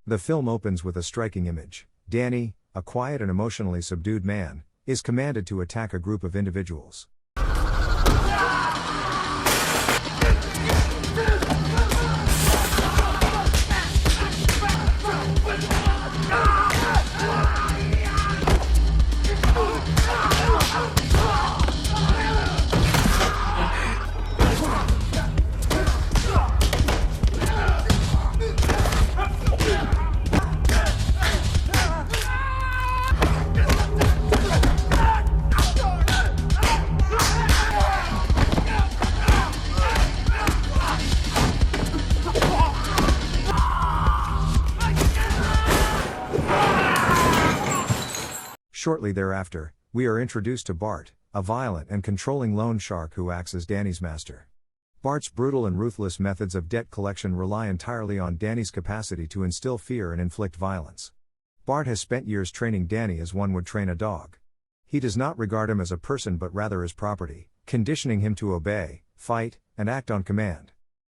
The film opens with a striking image. Danny, a quiet and emotionally subdued man, is commanded to attack a group of individuals. Shortly thereafter, we are introduced to Bart, a violent and controlling loan shark who acts as Danny's master. Bart's brutal and ruthless methods of debt collection rely entirely on Danny's capacity to instill fear and inflict violence. Bart has spent years training Danny as one would train a dog. He does not regard him as a person but rather as property, conditioning him to obey, fight, and act on command.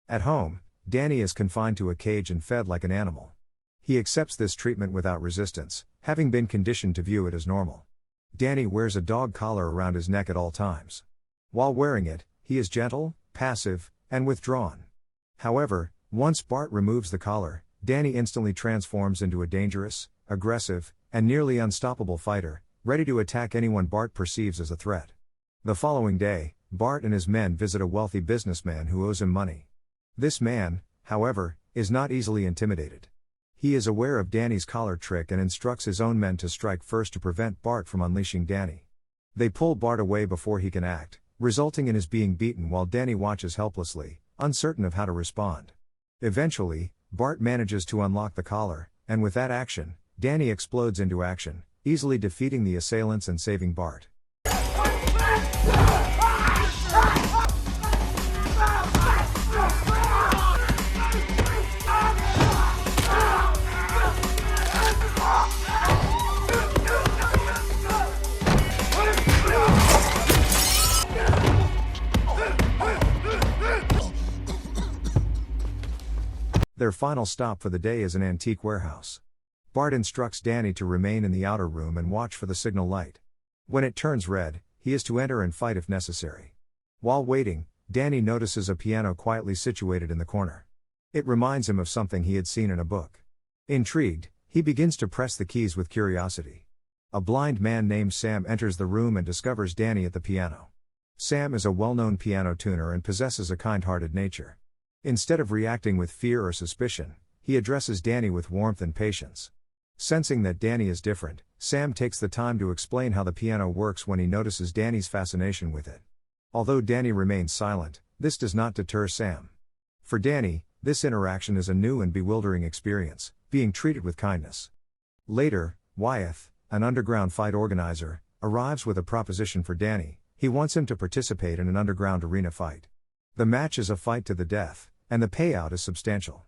At home, Danny is confined to a cage and fed like an animal. He accepts this treatment without resistance, having been conditioned to view it as normal. Danny wears a dog collar around his neck at all times. While wearing it, he is gentle, passive, and withdrawn. However, once Bart removes the collar, Danny instantly transforms into a dangerous, aggressive, and nearly unstoppable fighter, ready to attack anyone Bart perceives as a threat. The following day, Bart and his men visit a wealthy businessman who owes him money. This man, however, is not easily intimidated. He is aware of Danny's collar trick and instructs his own men to strike first to prevent Bart from unleashing Danny. They pull Bart away before he can act, resulting in his being beaten while Danny watches helplessly, uncertain of how to respond. Eventually, Bart manages to unlock the collar, and with that action, Danny explodes into action, easily defeating the assailants and saving Bart. Their final stop for the day is an antique warehouse. Bart instructs Danny to remain in the outer room and watch for the signal light. When it turns red, he is to enter and fight if necessary. While waiting, Danny notices a piano quietly situated in the corner. It reminds him of something he had seen in a book. Intrigued, he begins to press the keys with curiosity. A blind man named Sam enters the room and discovers Danny at the piano. Sam is a well-known piano tuner and possesses a kind-hearted nature. Instead of reacting with fear or suspicion, he addresses Danny with warmth and patience. Sensing that Danny is different, Sam takes the time to explain how the piano works when he notices Danny's fascination with it. Although Danny remains silent, this does not deter Sam. For Danny, this interaction is a new and bewildering experience, being treated with kindness. Later, Wyeth, an underground fight organizer, arrives with a proposition for Danny. He wants him to participate in an underground arena fight. The match is a fight to the death, and the payout is substantial.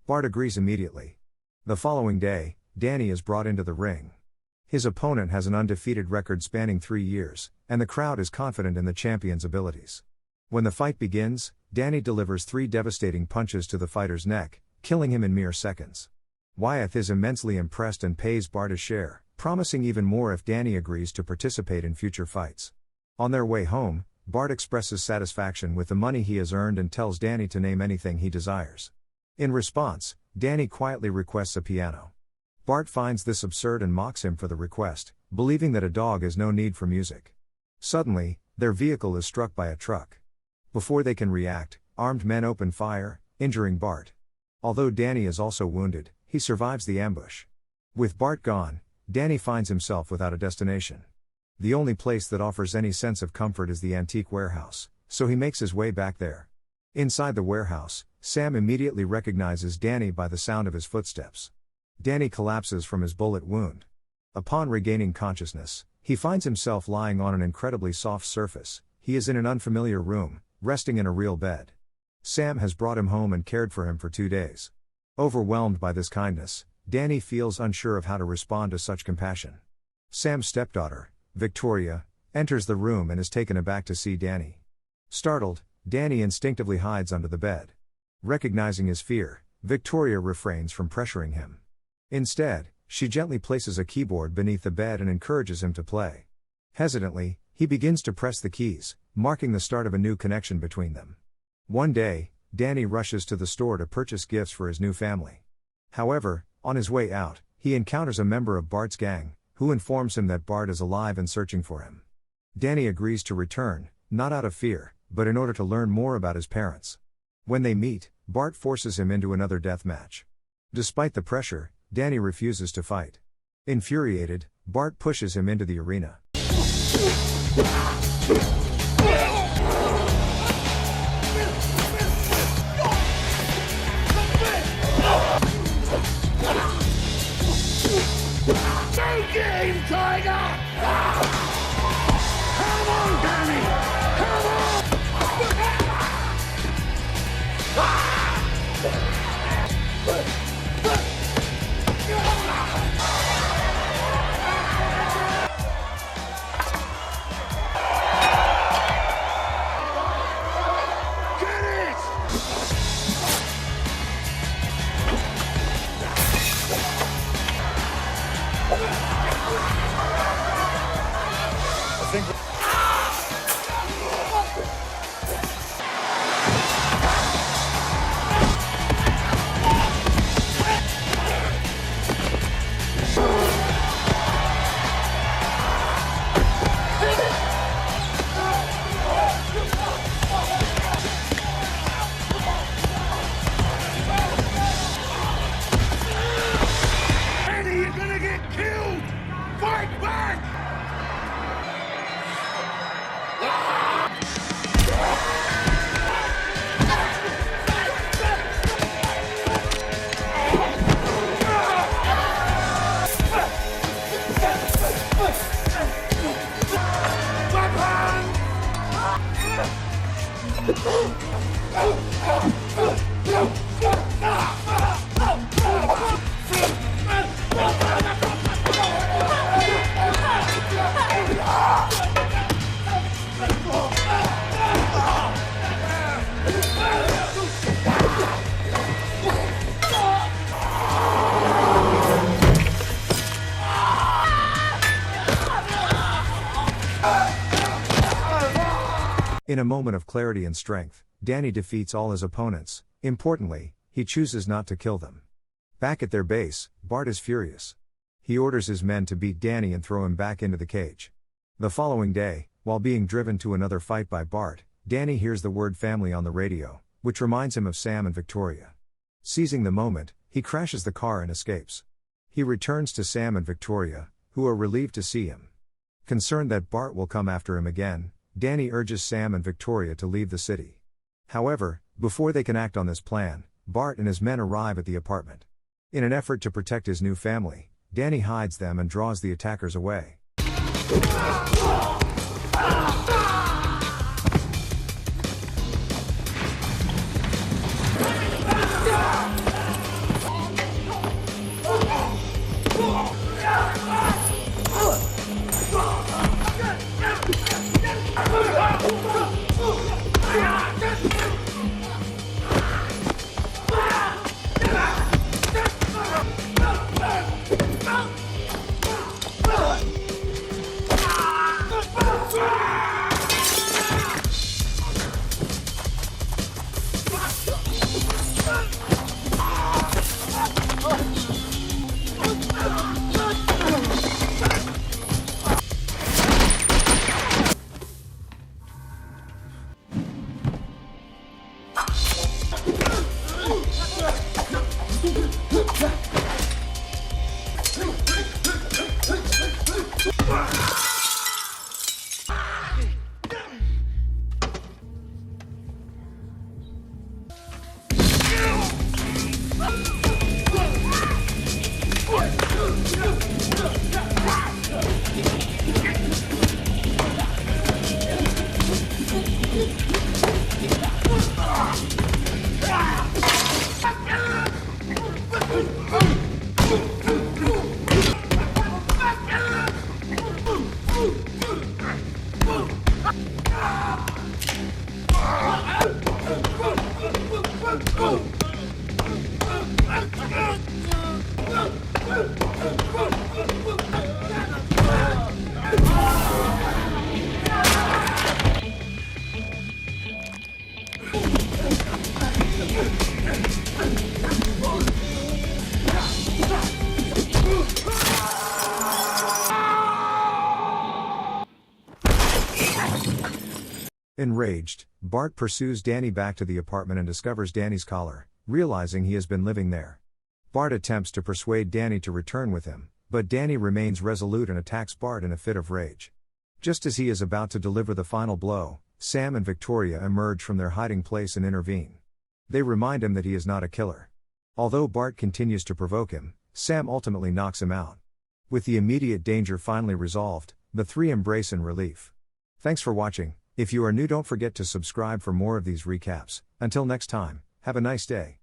Bart agrees immediately. The following day, Danny is brought into the ring. His opponent has an undefeated record spanning 3 years, and the crowd is confident in the champion's abilities. When the fight begins, Danny delivers 3 devastating punches to the fighter's neck, killing him in mere seconds. Wyeth is immensely impressed and pays Bart a share, promising even more if Danny agrees to participate in future fights. On their way home, Bart expresses satisfaction with the money he has earned and tells Danny to name anything he desires. In response, Danny quietly requests a piano. Bart finds this absurd and mocks him for the request, believing that a dog has no need for music. Suddenly, their vehicle is struck by a truck. Before they can react, armed men open fire, injuring Bart. Although Danny is also wounded, he survives the ambush. With Bart gone, Danny finds himself without a destination. The only place that offers any sense of comfort is the antique warehouse, so he makes his way back there. Inside the warehouse, Sam immediately recognizes Danny by the sound of his footsteps. Danny collapses from his bullet wound. Upon regaining consciousness, he finds himself lying on an incredibly soft surface. He is in an unfamiliar room, resting in a real bed. Sam has brought him home and cared for him for 2 days. Overwhelmed by this kindness, Danny feels unsure of how to respond to such compassion. Sam's stepdaughter, Victoria, enters the room and is taken aback to see Danny. Startled, Danny instinctively hides under the bed. Recognizing his fear, Victoria refrains from pressuring him. Instead, she gently places a keyboard beneath the bed and encourages him to play. Hesitantly, he begins to press the keys, marking the start of a new connection between them. One day, Danny rushes to the store to purchase gifts for his new family. However, on his way out, he encounters a member of Bart's gang, who informs him that Bart is alive and searching for him. Danny agrees to return, not out of fear, but in order to learn more about his parents. When they meet, Bart forces him into another death match. Despite the pressure, Danny refuses to fight. Infuriated, Bart pushes him into the arena. Game, Tiger! Come on, Danny! Come on! Get it! I think Eddie, you're gonna get killed! Fight back! In a moment of clarity and strength, Danny defeats all his opponents. Importantly, he chooses not to kill them. Back at their base, Bart is furious. He orders his men to beat Danny and throw him back into the cage. The following day, while being driven to another fight by Bart, Danny hears the word family on the radio, which reminds him of Sam and Victoria. Seizing the moment, he crashes the car and escapes. He returns to Sam and Victoria, who are relieved to see him. Concerned that Bart will come after him again, Danny urges Sam and Victoria to leave the city. However, before they can act on this plan, Bart and his men arrive at the apartment. In an effort to protect his new family, Danny hides them and draws the attackers away. Enraged, Bart pursues Danny back to the apartment and discovers Danny's collar, realizing he has been living there. Bart attempts to persuade Danny to return with him, but Danny remains resolute and attacks Bart in a fit of rage. Just as he is about to deliver the final blow, Sam and Victoria emerge from their hiding place and intervene. They remind him that he is not a killer. Although Bart continues to provoke him, Sam ultimately knocks him out. With the immediate danger finally resolved, the three embrace in relief. Thanks for watching. If you are new, don't forget to subscribe for more of these recaps. Until next time, have a nice day.